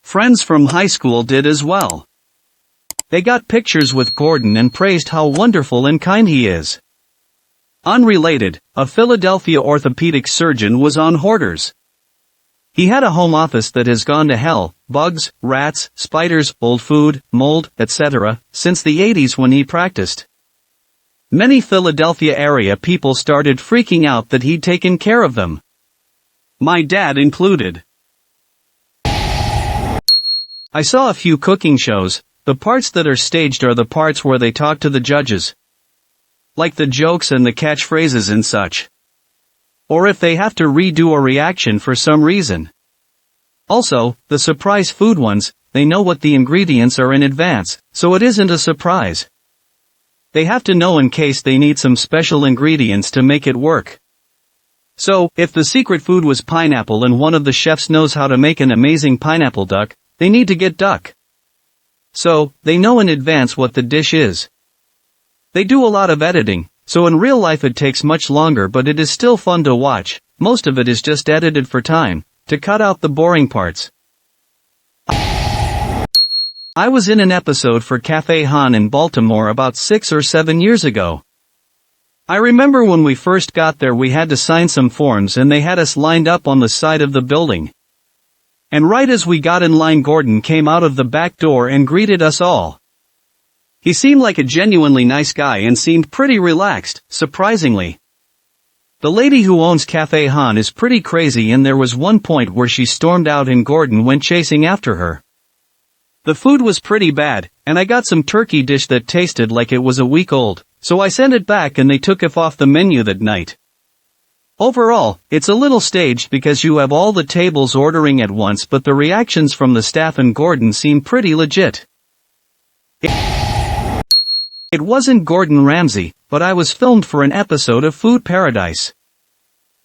Friends from high school did as well. They got pictures with Gordon and praised how wonderful and kind he is. Unrelated, a Philadelphia orthopedic surgeon was on Hoarders. He had a home office that has gone to hell, bugs, rats, spiders, old food, mold, etc., since the 80s when he practiced. Many Philadelphia area people started freaking out that he'd taken care of them. My dad included. I saw a few cooking shows. The parts that are staged are the parts where they talk to the judges. Like the jokes and the catchphrases and such. Or if they have to redo a reaction for some reason. Also, the surprise food ones, they know what the ingredients are in advance, so it isn't a surprise. They have to know in case they need some special ingredients to make it work. So, if the secret food was pineapple and one of the chefs knows how to make an amazing pineapple duck, they need to get duck. So, they know in advance what the dish is. They do a lot of editing, so in real life it takes much longer, but it is still fun to watch. Most of it is just edited for time, to cut out the boring parts. I was in an episode for Cafe Han in Baltimore about 6 or 7 years ago. I remember when we first got there we had to sign some forms and they had us lined up on the side of the building. And right as we got in line, Gordon came out of the back door and greeted us all. He seemed like a genuinely nice guy and seemed pretty relaxed, surprisingly. The lady who owns Cafe Han is pretty crazy, and there was one point where she stormed out and Gordon went chasing after her. The food was pretty bad, and I got some turkey dish that tasted like it was a week old, so I sent it back and they took it off the menu that night. Overall, it's a little staged because you have all the tables ordering at once, but the reactions from the staff and Gordon seem pretty legit. It wasn't Gordon Ramsay, but I was filmed for an episode of Food Paradise.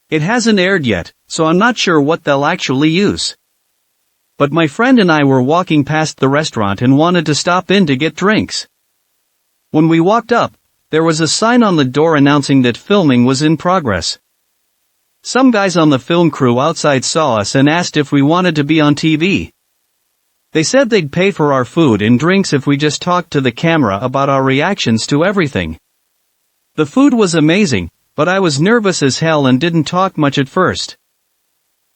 It hasn't aired yet, so I'm not sure what they'll actually use. But my friend and I were walking past the restaurant and wanted to stop in to get drinks. When we walked up, there was a sign on the door announcing that filming was in progress. Some guys on the film crew outside saw us and asked if we wanted to be on TV. They said they'd pay for our food and drinks if we just talked to the camera about our reactions to everything. The food was amazing, but I was nervous as hell and didn't talk much at first.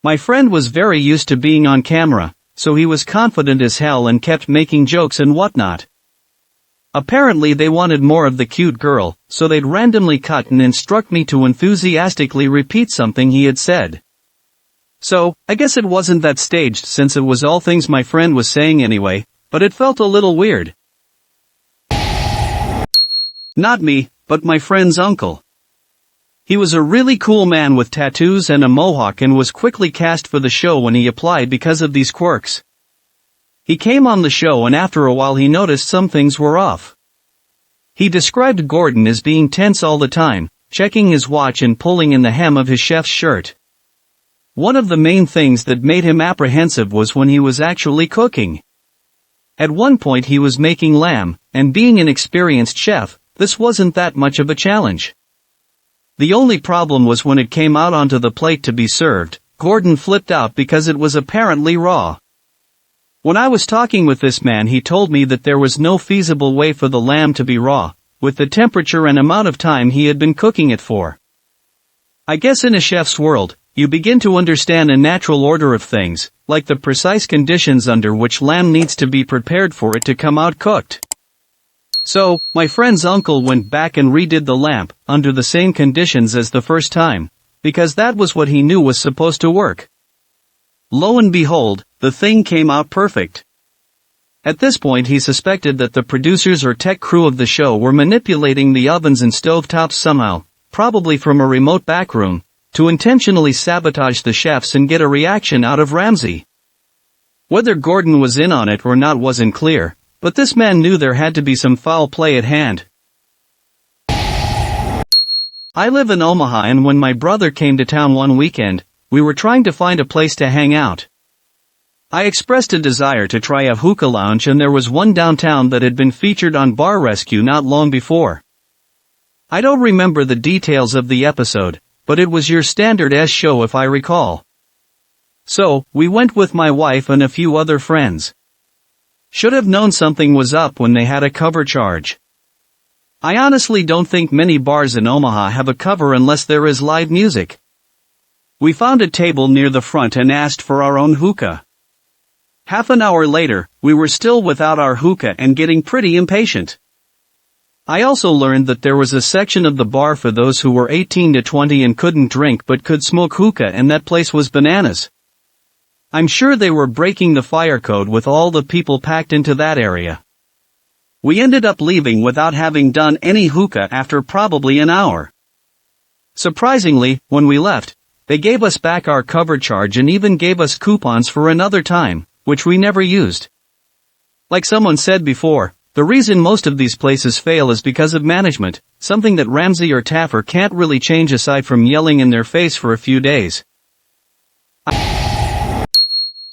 My friend was very used to being on camera, so he was confident as hell and kept making jokes and whatnot. Apparently they wanted more of the cute girl, so they'd randomly cut and instruct me to enthusiastically repeat something he had said. So, I guess it wasn't that staged since it was all things my friend was saying anyway, but it felt a little weird. Not me, but my friend's uncle. He was a really cool man with tattoos and a mohawk and was quickly cast for the show when he applied because of these quirks. He came on the show and after a while he noticed some things were off. He described Gordon as being tense all the time, checking his watch and pulling in the hem of his chef's shirt. One of the main things that made him apprehensive was when he was actually cooking. At one point he was making lamb, and being an experienced chef, this wasn't that much of a challenge. The only problem was when it came out onto the plate to be served, Gordon flipped out because it was apparently raw. When I was talking with this man he told me that there was no feasible way for the lamb to be raw, with the temperature and amount of time he had been cooking it for. I guess in a chef's world, you begin to understand a natural order of things, like the precise conditions under which lamb needs to be prepared for it to come out cooked. So, my friend's uncle went back and redid the lamb, under the same conditions as the first time, because that was what he knew was supposed to work. Lo and behold, the thing came out perfect. At this point he suspected that the producers or tech crew of the show were manipulating the ovens and stovetops somehow, probably from a remote backroom, to intentionally sabotage the chefs and get a reaction out of Ramsey. Whether Gordon was in on it or not wasn't clear, but this man knew there had to be some foul play at hand. I live in Omaha and when my brother came to town one weekend, we were trying to find a place to hang out. I expressed a desire to try a hookah lounge and there was one downtown that had been featured on Bar Rescue not long before. I don't remember the details of the episode, but it was your standard S show if I recall. So, we went with my wife and a few other friends. Should have known something was up when they had a cover charge. I honestly don't think many bars in Omaha have a cover unless there is live music. We found a table near the front and asked for our own hookah. Half an hour later, we were still without our hookah and getting pretty impatient. I also learned that there was a section of the bar for those who were 18 to 20 and couldn't drink but could smoke hookah and that place was bananas. I'm sure they were breaking the fire code with all the people packed into that area. We ended up leaving without having done any hookah after probably an hour. Surprisingly, when we left, they gave us back our cover charge and even gave us coupons for another time, which we never used. Like someone said before, the reason most of these places fail is because of management, something that Ramsey or Taffer can't really change aside from yelling in their face for a few days.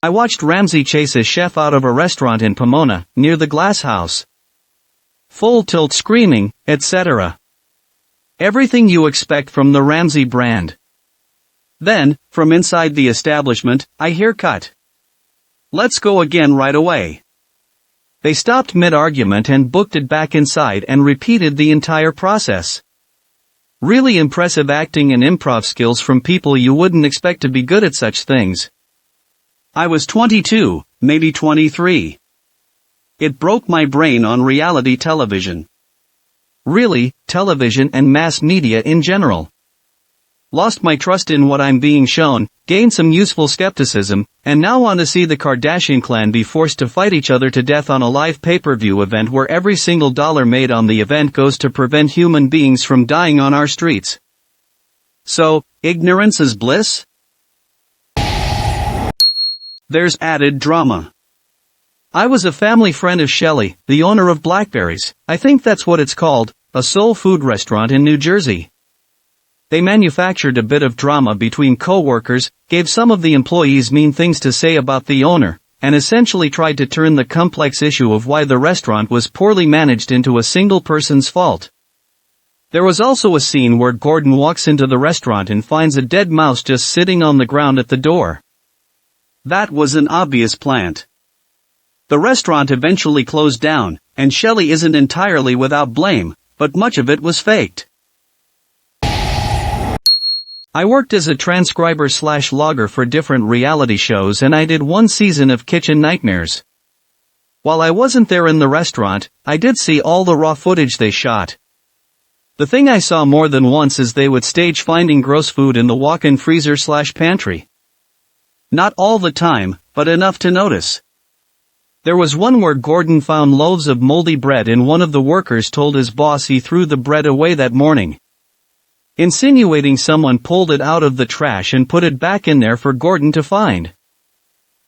I watched Ramsey chase a chef out of a restaurant in Pomona, near the Glass House. Full tilt screaming, etc. Everything you expect from the Ramsey brand. Then, from inside the establishment, I hear cut. Let's go again right away. They stopped mid-argument and booked it back inside and repeated the entire process. Really impressive acting and improv skills from people you wouldn't expect to be good at such things. I was 22, maybe 23. It broke my brain on reality television. Really, television and mass media in general. Lost my trust in what I'm being shown, gained some useful skepticism, and now want to see the Kardashian clan be forced to fight each other to death on a live pay-per-view event where every single dollar made on the event goes to prevent human beings from dying on our streets. So, ignorance is bliss? There's added drama. I was a family friend of Shelley, the owner of Blackberries, I think that's what it's called, a soul food restaurant in New Jersey. They manufactured a bit of drama between co-workers, gave some of the employees mean things to say about the owner, and essentially tried to turn the complex issue of why the restaurant was poorly managed into a single person's fault. There was also a scene where Gordon walks into the restaurant and finds a dead mouse just sitting on the ground at the door. That was an obvious plant. The restaurant eventually closed down, and Shelley isn't entirely without blame, but much of it was faked. I worked as a transcriber/logger for different reality shows and I did one season of Kitchen Nightmares. While I wasn't there in the restaurant, I did see all the raw footage they shot. The thing I saw more than once is they would stage finding gross food in the walk-in freezer/pantry. Not all the time, but enough to notice. There was one where Gordon found loaves of moldy bread and one of the workers told his boss he threw the bread away that morning, insinuating someone pulled it out of the trash and put it back in there for Gordon to find.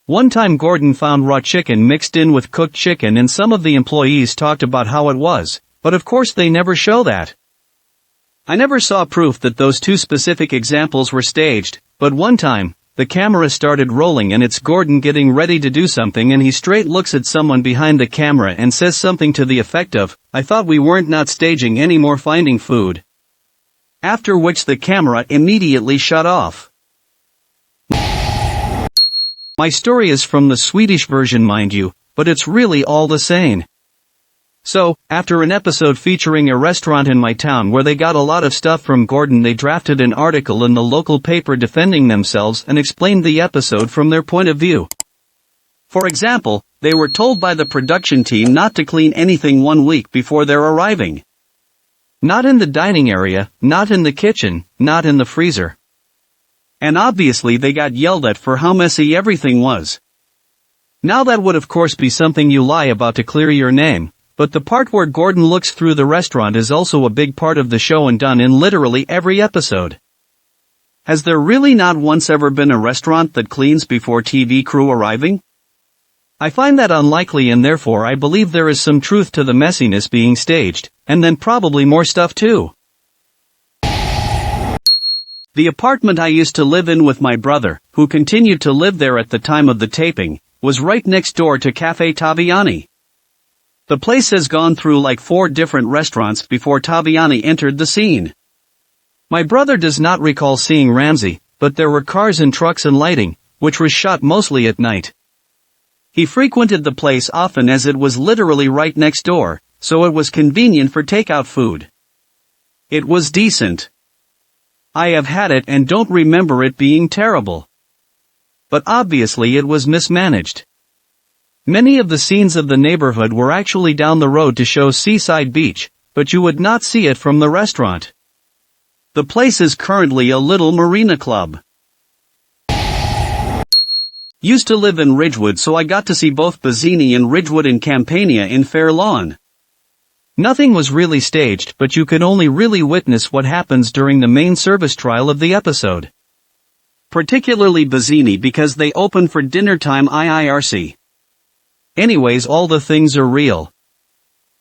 One time Gordon found raw chicken mixed in with cooked chicken and some of the employees talked about how it was, but of course they never show that. I never saw proof that those two specific examples were staged, but one time, the camera started rolling and it's Gordon getting ready to do something and he straight looks at someone behind the camera and says something to the effect of, "I thought we weren't not staging any more finding food." After which the camera immediately shut off. My story is from the Swedish version, mind you, but it's really all the same. So, after an episode featuring a restaurant in my town where they got a lot of stuff from Gordon, they drafted an article in the local paper defending themselves and explained the episode from their point of view. For example, they were told by the production team not to clean anything 1 week before their arriving. Not in the dining area, not in the kitchen, not in the freezer. And obviously they got yelled at for how messy everything was. Now that would of course be something you lie about to clear your name, but the part where Gordon looks through the restaurant is also a big part of the show and done in literally every episode. Has there really not once ever been a restaurant that cleans before TV crew arriving? I find that unlikely and therefore I believe there is some truth to the messiness being staged, and then probably more stuff too. The apartment I used to live in with my brother, who continued to live there at the time of the taping, was right next door to Cafe Taviani. The place has gone through like 4 different restaurants before Taviani entered the scene. My brother does not recall seeing Ramsey, but there were cars and trucks and lighting, which was shot mostly at night. He frequented the place often as it was literally right next door, so it was convenient for takeout food. It was decent. I have had it and don't remember it being terrible. But obviously it was mismanaged. Many of the scenes of the neighborhood were actually down the road to show Seaside Beach, but you would not see it from the restaurant. The place is currently a little marina club. Used to live in Ridgewood, so I got to see both Bazzini and Ridgewood and Campania in Fair Lawn. Nothing was really staged, but you could only really witness what happens during the main service trial of the episode. Particularly Bazzini because they open for dinner time IIRC. Anyways, all the things are real.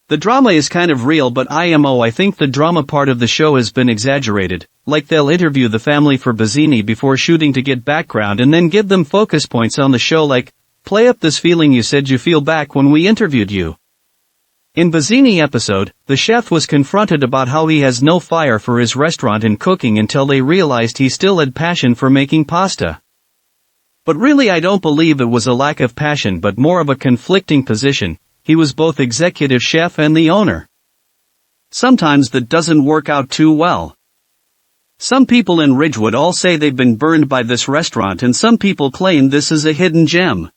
The drama is kind of real, but I think the drama part of the show has been exaggerated, like they'll interview the family for Bazzini before shooting to get background and then give them focus points on the show like, play up this feeling you said you feel back when we interviewed you. In Bazzini episode, the chef was confronted about how he has no fire for his restaurant and cooking until they realized he still had passion for making pasta. But really I don't believe it was a lack of passion but more of a conflicting position. He was both executive chef and the owner. Sometimes that doesn't work out too well. Some people in Ridgewood all say they've been burned by this restaurant and some people claim this is a hidden gem.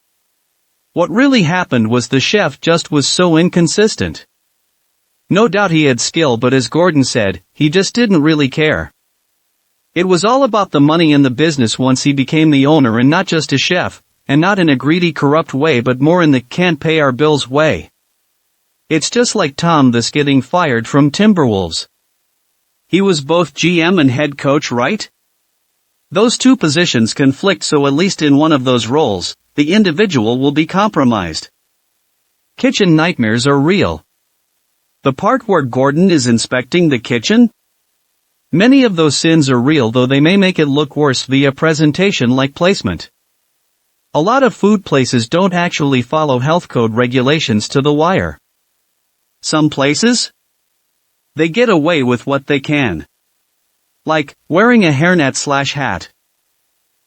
What really happened was the chef just was so inconsistent. No doubt he had skill, but as Gordon said, he just didn't really care. It was all about the money in the business once he became the owner and not just a chef. And not in a greedy, corrupt way but more in the can't pay our bills way. It's just like Tom this getting fired from Timberwolves. He was both GM and head coach, right? Those two positions conflict, so at least in one of those roles, the individual will be compromised. Kitchen nightmares are real. The part where Gordon is inspecting the kitchen? Many of those sins are real, though they may make it look worse via presentation like placement. A lot of food places don't actually follow health code regulations to the wire. Some places? They get away with what they can. Like, wearing a hairnet/hat.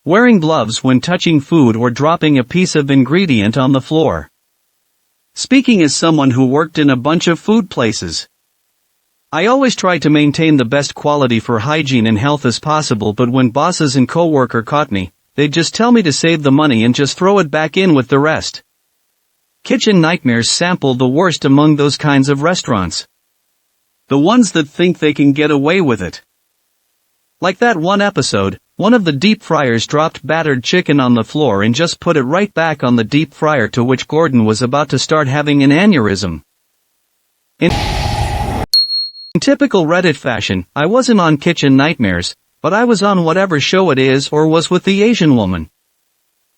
Wearing gloves when touching food or dropping a piece of ingredient on the floor. Speaking as someone who worked in a bunch of food places. I always try to maintain the best quality for hygiene and health as possible, but when bosses and coworker caught me, they'd just tell me to save the money and just throw it back in with the rest. Kitchen nightmares sample the worst among those kinds of restaurants. The ones that think they can get away with it. Like that one episode, one of the deep fryers dropped battered chicken on the floor and just put it right back on the deep fryer, to which Gordon was about to start having an aneurysm. In typical Reddit fashion, I wasn't on Kitchen Nightmares, but I was on whatever show it is, or was with the Asian woman.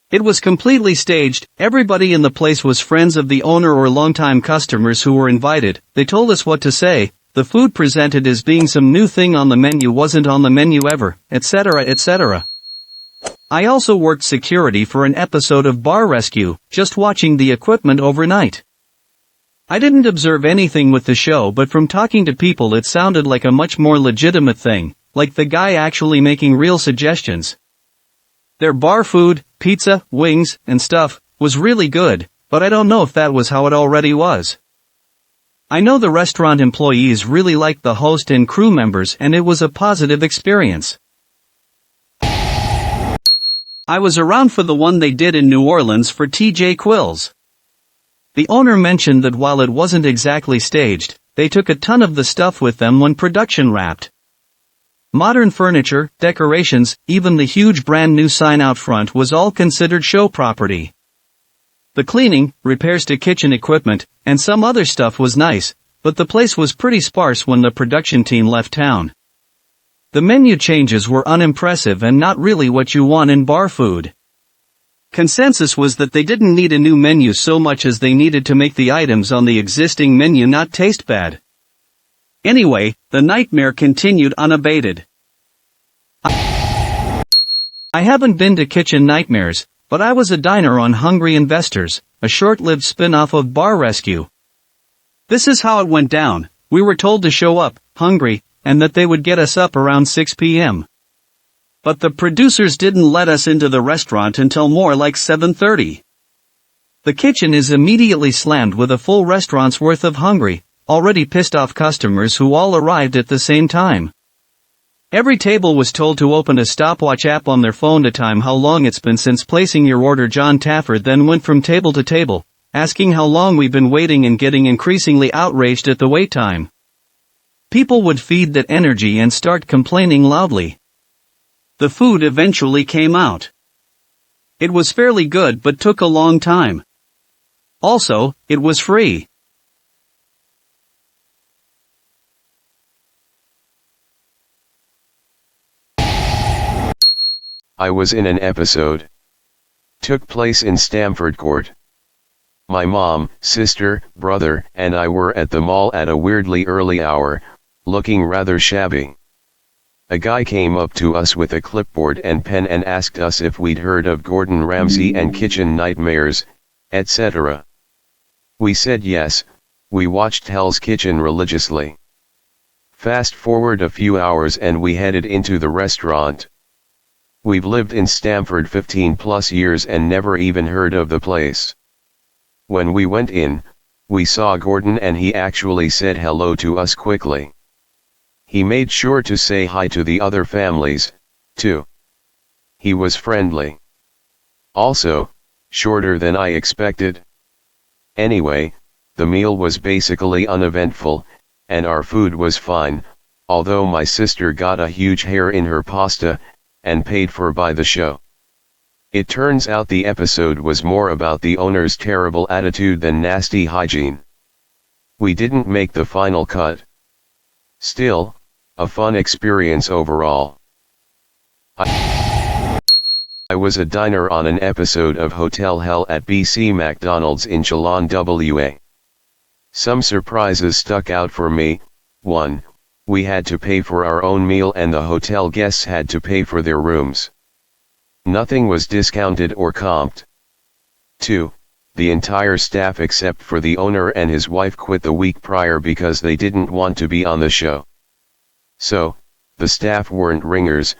It was completely staged. Everybody in the place was friends of the owner or longtime customers who were invited. They told us what to say. The food presented as being some new thing on the menu wasn't on the menu ever, etc., etc. I also worked security for an episode of Bar Rescue, just watching the equipment overnight. I didn't observe anything with the show, but from talking to people it sounded like a much more legitimate thing, like the guy actually making real suggestions. Their bar food, pizza, wings, and stuff, was really good, but I don't know if that was how it already was. I know the restaurant employees really liked the host and crew members, and it was a positive experience. I was around for the one they did in New Orleans for TJ Quills. The owner mentioned that while it wasn't exactly staged, they took a ton of the stuff with them when production wrapped. Modern furniture, decorations, even the huge brand new sign out front was all considered show property. The cleaning, repairs to kitchen equipment, and some other stuff was nice, but the place was pretty sparse when the production team left town. The menu changes were unimpressive and not really what you want in bar food. Consensus was that they didn't need a new menu so much as they needed to make the items on the existing menu not taste bad. Anyway, the nightmare continued unabated. I haven't been to Kitchen Nightmares, but I was a diner on Hungry Investors, a short-lived spin-off of Bar Rescue. This is how it went down. We were told to show up, hungry, and that they would get us up around 6 p.m. But the producers didn't let us into the restaurant until more like 7:30. The kitchen is immediately slammed with a full restaurant's worth of hungry, already pissed off customers who all arrived at the same time. Every table was told to open a stopwatch app on their phone to time how long it's been since placing your order. John Taffer then went from table to table, asking how long we've been waiting and getting increasingly outraged at the wait time. People would feed that energy and start complaining loudly. The food eventually came out. It was fairly good but took a long time. Also, it was free. I was in an episode. Took place in Stamford Court. My mom, sister, brother, and I were at the mall at a weirdly early hour, looking rather shabby. A guy came up to us with a clipboard and pen and asked us if we'd heard of Gordon Ramsay and Kitchen Nightmares, etc. We said yes. We watched Hell's Kitchen religiously. Fast forward a few hours and we headed into the restaurant. We've lived in Stamford 15 plus years and never even heard of the place. When we went in, we saw Gordon and he actually said hello to us quickly. He made sure to say hi to the other families, too. He was friendly. Also, shorter than I expected. Anyway, the meal was basically uneventful, and our food was fine, although my sister got a huge hair in her pasta, and paid for by the show. It turns out the episode was more about the owner's terrible attitude than nasty hygiene. We didn't make the final cut. Still, a fun experience overall. I was a diner on an episode of Hotel Hell at BC McDonald's in Chelan, WA. Some surprises stuck out for me. 1. We had to pay for our own meal and the hotel guests had to pay for their rooms. Nothing was discounted or comped. 2. The entire staff except for the owner and his wife quit the week prior because they didn't want to be on the show. So, the staff weren't ringers,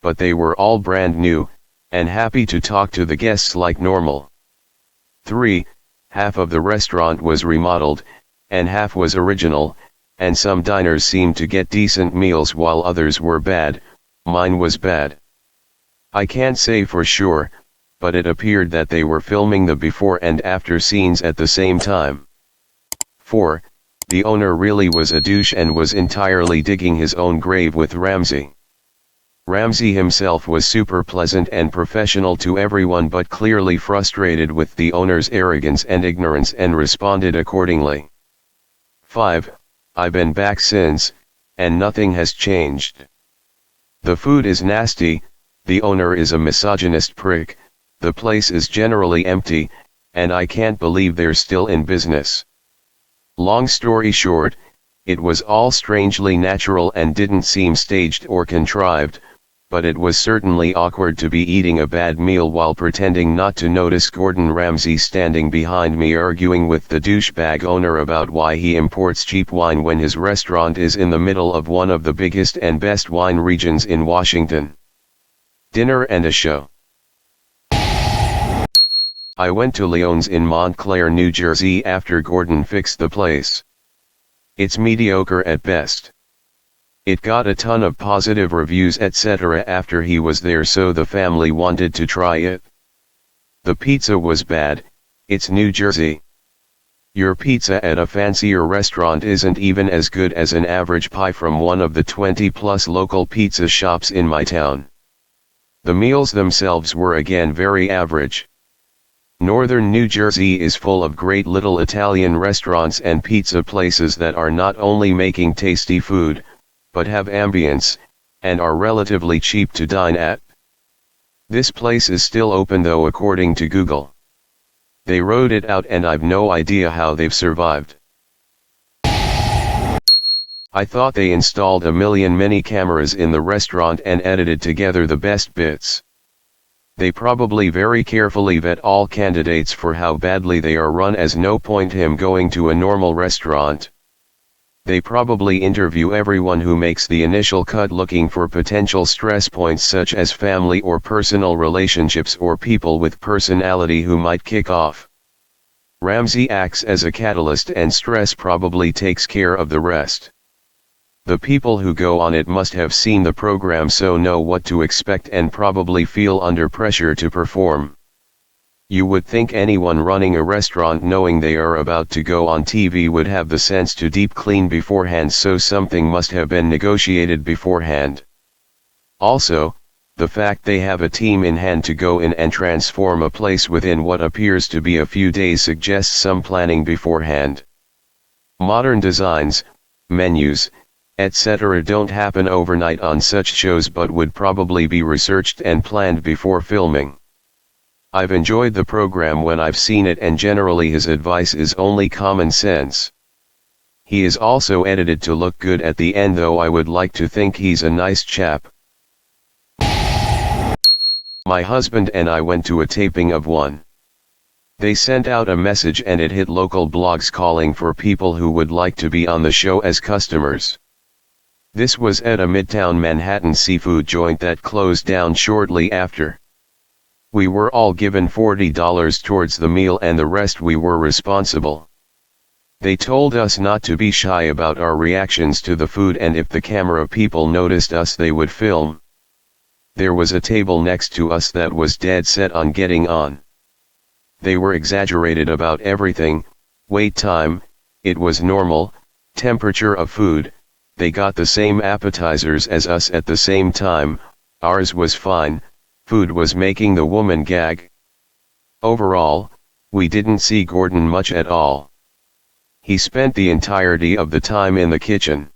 but they were all brand new, and happy to talk to the guests like normal. 3. Half of the restaurant was remodeled, and half was original, and some diners seemed to get decent meals while others were bad. Mine was bad. I can't say for sure, but it appeared that they were filming the before and after scenes at the same time. 4. The owner really was a douche and was entirely digging his own grave with Ramsey. Ramsey himself was super pleasant and professional to everyone, but clearly frustrated with the owner's arrogance and ignorance and responded accordingly. 5. I've been back since, and nothing has changed. The food is nasty, the owner is a misogynist prick, the place is generally empty, and I can't believe they're still in business. Long story short, it was all strangely natural and didn't seem staged or contrived, but it was certainly awkward to be eating a bad meal while pretending not to notice Gordon Ramsay standing behind me arguing with the douchebag owner about why he imports cheap wine when his restaurant is in the middle of one of the biggest and best wine regions in Washington. Dinner and a show. I went to Leon's in Montclair, New Jersey after Gordon fixed the place. It's mediocre at best. It got a ton of positive reviews etc. after he was there, so the family wanted to try it. The pizza was bad, it's New Jersey. Your pizza at a fancier restaurant isn't even as good as an average pie from one of the 20+ local pizza shops in my town. The meals themselves were again very average. Northern New Jersey is full of great little Italian restaurants and pizza places that are not only making tasty food, but have ambience, and are relatively cheap to dine at. This place is still open though according to Google. They rode it out and I've no idea how they've survived. I thought they installed a million mini cameras in the restaurant and edited together the best bits. They probably very carefully vet all candidates for how badly they are run, as no point him going to a normal restaurant. They probably interview everyone who makes the initial cut looking for potential stress points such as family or personal relationships or people with personality who might kick off. Ramsey acts as a catalyst and stress probably takes care of the rest. The people who go on it must have seen the program, so know what to expect and probably feel under pressure to perform. You would think anyone running a restaurant knowing they are about to go on TV would have the sense to deep clean beforehand, so something must have been negotiated beforehand. Also, the fact they have a team in hand to go in and transform a place within what appears to be a few days suggests some planning beforehand. Modern designs, menus, etc. don't happen overnight on such shows but would probably be researched and planned before filming. I've enjoyed the program when I've seen it, and generally his advice is only common sense. He is also edited to look good at the end, though I would like to think he's a nice chap. My husband and I went to a taping of one. They sent out a message and it hit local blogs calling for people who would like to be on the show as customers. This was at a Midtown Manhattan seafood joint that closed down shortly after. We were all given $40 towards the meal and the rest we were responsible. They told us not to be shy about our reactions to the food, and if the camera people noticed us they would film. There was a table next to us that was dead set on getting on. They were exaggerated about everything: wait time, it was normal, temperature of food, they got the same appetizers as us at the same time, ours was fine. Food was making the woman gag. Overall, we didn't see Gordon much at all. He spent the entirety of the time in the kitchen.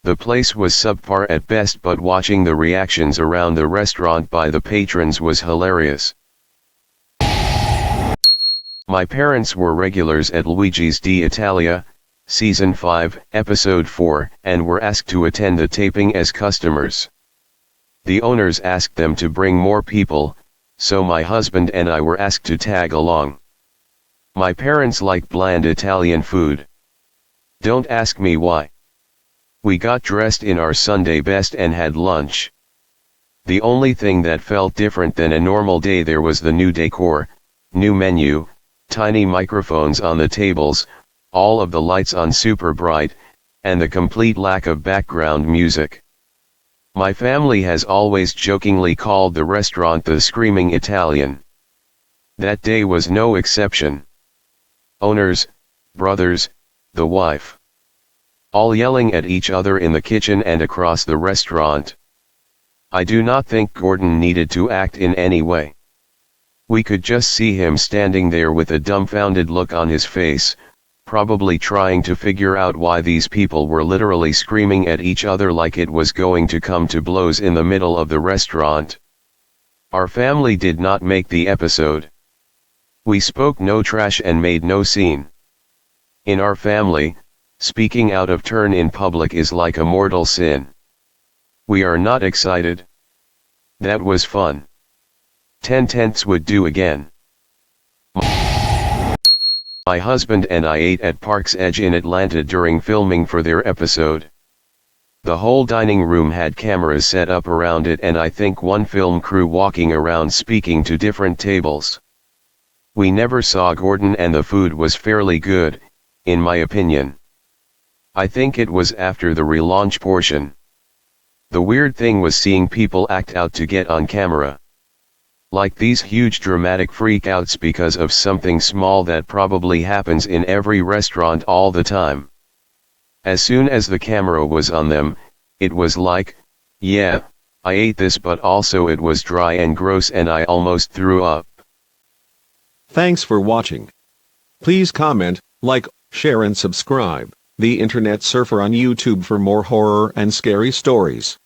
The place was subpar at best, but watching the reactions around the restaurant by the patrons was hilarious. My parents were regulars at Luigi's d'Italia, Season 5, Episode 4, and were asked to attend the taping as customers. The owners asked them to bring more people, so my husband and I were asked to tag along. My parents like bland Italian food. Don't ask me why. We got dressed in our Sunday best and had lunch. The only thing that felt different than a normal day there was the new decor, new menu, tiny microphones on the tables, all of the lights on super bright, and the complete lack of background music. My family has always jokingly called the restaurant the Screaming Italian. That day was no exception. Owners, brothers, the wife, all yelling at each other in the kitchen and across the restaurant. I do not think Gordon needed to act in any way. We could just see him standing there with a dumbfounded look on his face, probably trying to figure out why these people were literally screaming at each other like it was going to come to blows in the middle of the restaurant. Our family did not make the episode. We spoke no trash and made no scene. In our family, speaking out of turn in public is like a mortal sin. We are not excited. That was fun. 10/10 would do again. My husband and I ate at Park's Edge in Atlanta during filming for their episode. The whole dining room had cameras set up around it and I think one film crew walking around speaking to different tables. We never saw Gordon and the food was fairly good, in my opinion. I think it was after the relaunch portion. The weird thing was seeing people act out to get on camera. Like these huge dramatic freakouts because of something small that probably happens in every restaurant all the time. As soon as the camera was on them, it was like, yeah, I ate this but also it was dry and gross and I almost threw up. Thanks for watching. Please comment, like, share and subscribe. The Internet Surfer on YouTube for more horror and scary stories.